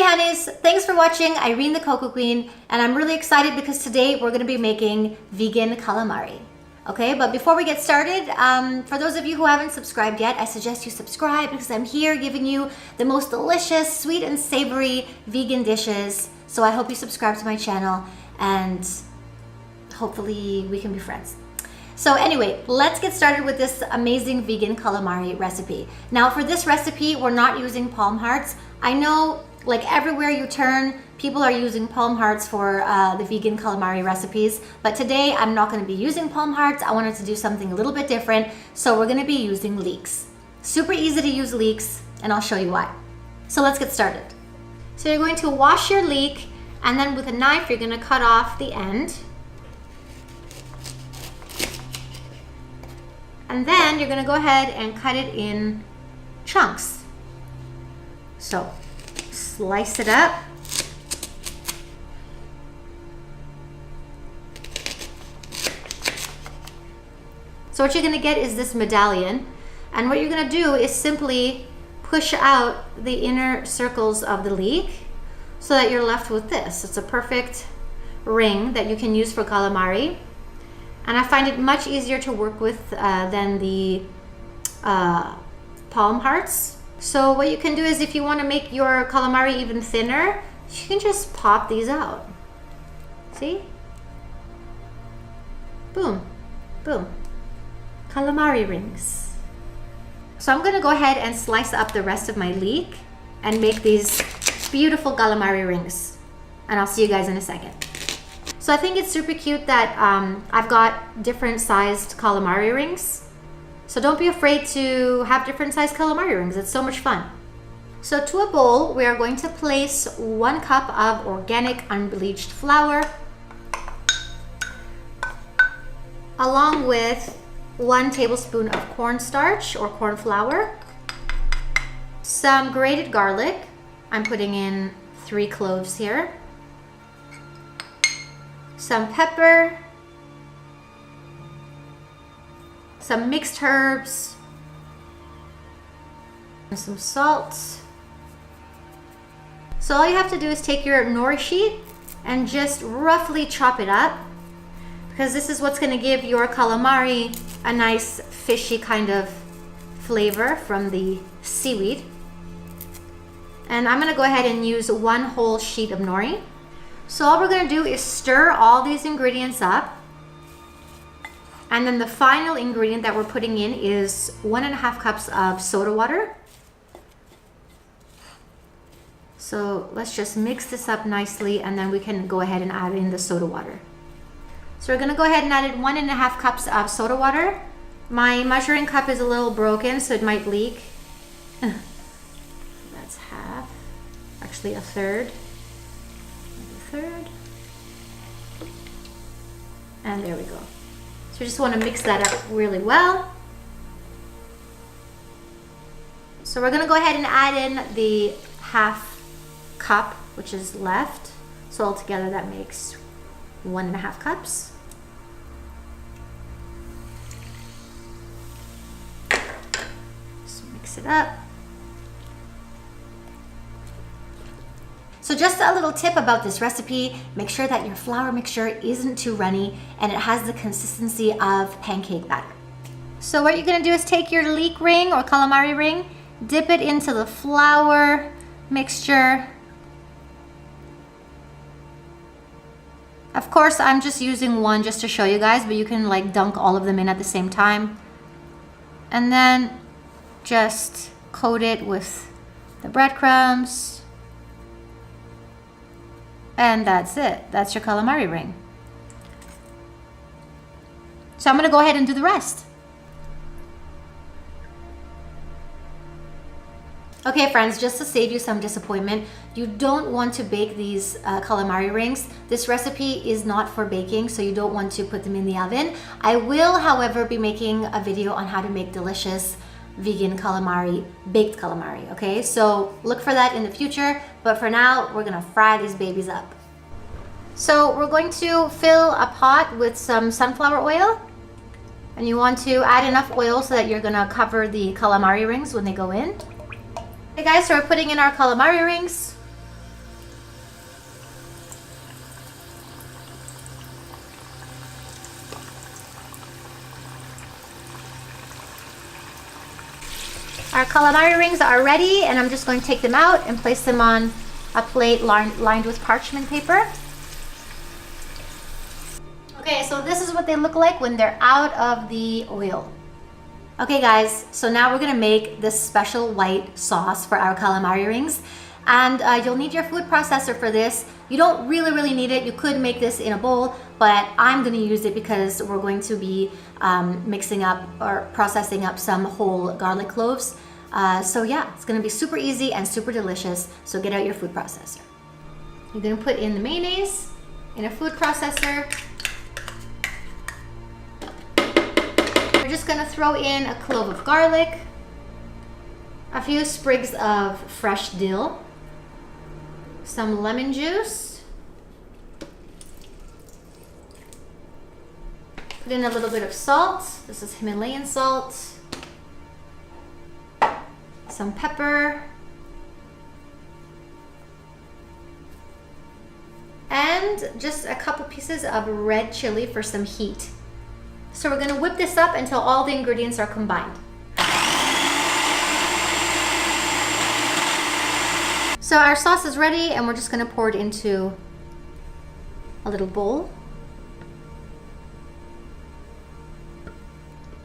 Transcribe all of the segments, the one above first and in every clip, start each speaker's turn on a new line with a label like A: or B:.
A: Hey honeys, thanks for watching Irene the Cocoa Queen, and I'm really excited because today we're gonna be making vegan calamari. Okay, but before we get started, for those of you who haven't subscribed yet, I suggest you subscribe because I'm here giving you the most delicious, sweet and savory vegan dishes. So I hope you subscribe to my channel and hopefully we can be friends. So anyway, let's get started with this amazing vegan calamari recipe. Now for this recipe, we're not using palm hearts. I know like everywhere you turn, people are using palm hearts for the vegan calamari recipes, but today I'm not gonna be using palm hearts. I wanted to do something a little bit different, so we're gonna be using leeks. Super easy to use leeks, and I'll show you why. So let's get started. So you're going to wash your leek, and then with a knife, you're gonna cut off the end. And then you're gonna go ahead and cut it in chunks. So slice it up. So what you're gonna get is this medallion. And what you're gonna do is simply push out the inner circles of the leek so that you're left with this. It's a perfect ring that you can use for calamari. And I find it much easier to work with than the palm hearts. So what you can do is if you want to make your calamari even thinner, you can just pop these out. See? Boom, boom. Calamari rings. So I'm gonna go ahead and slice up the rest of my leek and make these beautiful calamari rings. And I'll see you guys in a second. So I think it's super cute that I've got different sized calamari rings. So don't be afraid to have different sized calamari rings. It's so much fun. So to a bowl, we are going to place 1 cup of organic unbleached flour, along with 1 tablespoon of cornstarch or corn flour, some grated garlic. I'm putting in 3 cloves here, some pepper, some mixed herbs, and some salt. So all you have to do is take your nori sheet and just roughly chop it up, because this is what's going to give your calamari a nice fishy kind of flavor from the seaweed. And I'm going to go ahead and use 1 whole sheet of nori. So all we're going to do is stir all these ingredients up. And then the final ingredient that we're putting in is 1.5 cups of soda water. So let's just mix this up nicely, and then we can go ahead and add in the soda water. So we're gonna go ahead and add in 1.5 cups of soda water. My measuring cup is a little broken, so it might leak. That's half, actually a third. And there we go. So we just want to mix that up really well. So we're going to go ahead and add in the 1/2 cup, which is left. So altogether that makes 1.5 cups. Just mix it up. So just a little tip about this recipe, make sure that your flour mixture isn't too runny and it has the consistency of pancake batter. So what you're gonna do is take your leek ring or calamari ring, dip it into the flour mixture. Of course, I'm just using 1 just to show you guys, but you can like dunk all of them in at the same time. And then just coat it with the breadcrumbs. And that's it. That's your calamari ring. So I'm going to go ahead and do the rest. Okay friends, just to save you some disappointment, you don't want to bake these calamari rings. This recipe is not for baking, so you don't want to put them in the oven. I will, however, be making a video on how to make delicious vegan calamari, baked calamari, okay? So look for that in the future, but for now, we're gonna fry these babies up. So we're going to fill a pot with some sunflower oil, and you want to add enough oil so that you're gonna cover the calamari rings when they go in. Okay guys, so we're putting in our calamari rings. Our calamari rings are ready, and I'm just going to take them out and place them on a plate lined with parchment paper. Okay, so this is what they look like when they're out of the oil. Okay guys, so now we're gonna make this special white sauce for our calamari rings. And you'll need your food processor for this. You don't really need it. You could make this in a bowl, but I'm gonna use it because we're going to be mixing up or processing up some whole garlic cloves. So yeah, it's gonna be super easy and super delicious. So get out your food processor. You're gonna put in the mayonnaise in a food processor. We're just gonna throw in a clove of garlic, a few sprigs of fresh dill, some lemon juice, put in a little bit of salt. This is Himalayan salt, some pepper, and just a couple pieces of red chili for some heat. So we're gonna whip this up until all the ingredients are combined. So our sauce is ready, and we're just gonna pour it into a little bowl.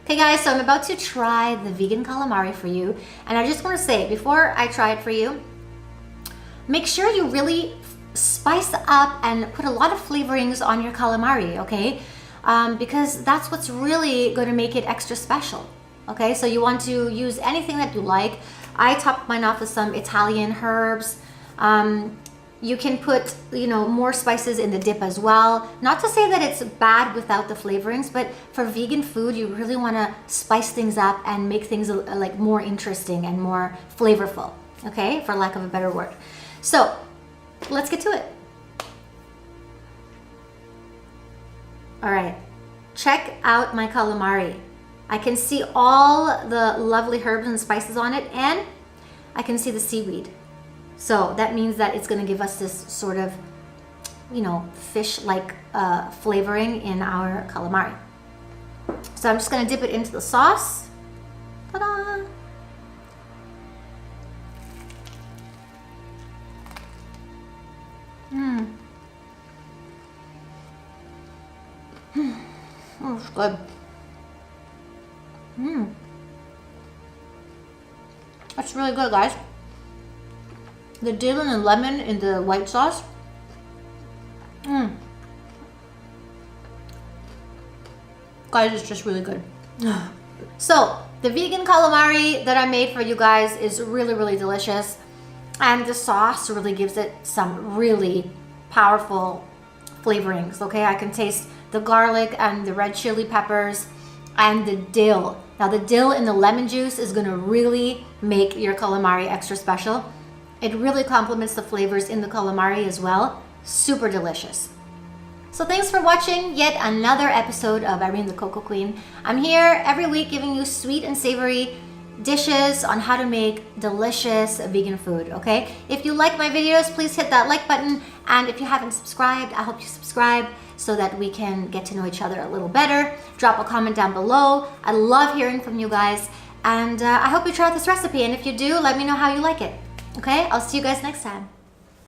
A: Okay guys, so I'm about to try the vegan calamari for you. And I just wanna say, before I try it for you, make sure you really spice up and put a lot of flavorings on your calamari, okay? Because that's what's really gonna make it extra special. Okay, so you want to use anything that you like. I topped mine off with some Italian herbs. You can put, more spices in the dip as well. Not to say that it's bad without the flavorings, but for vegan food, you really want to spice things up and make things like more interesting and more flavorful. Okay, for lack of a better word. So let's get to it. All right, check out my calamari. I can see all the lovely herbs and spices on it, and I can see the seaweed. So that means that it's gonna give us this sort of, fish-like flavoring in our calamari. So I'm just gonna dip it into the sauce. Ta-da! Oh, it's good. That's really good, guys. The dill and the lemon in the white sauce. Guys, it's just really good. So, the vegan calamari that I made for you guys is really delicious. And the sauce really gives it some really powerful flavorings, okay? I can taste the garlic and the red chili peppers and the dill. Now the dill in the lemon juice is gonna really make your calamari extra special. It really complements the flavors in the calamari as well. Super delicious. So thanks for watching yet another episode of Irene the Coco Queen. I'm here every week giving you sweet and savory dishes on how to make delicious vegan food, okay? If you like my videos, please hit that like button. And if you haven't subscribed, I hope you subscribe so that we can get to know each other a little better. Drop a comment down below. I love hearing from you guys. And I hope you try out this recipe. And if you do, let me know how you like it. Okay? I'll see you guys next time.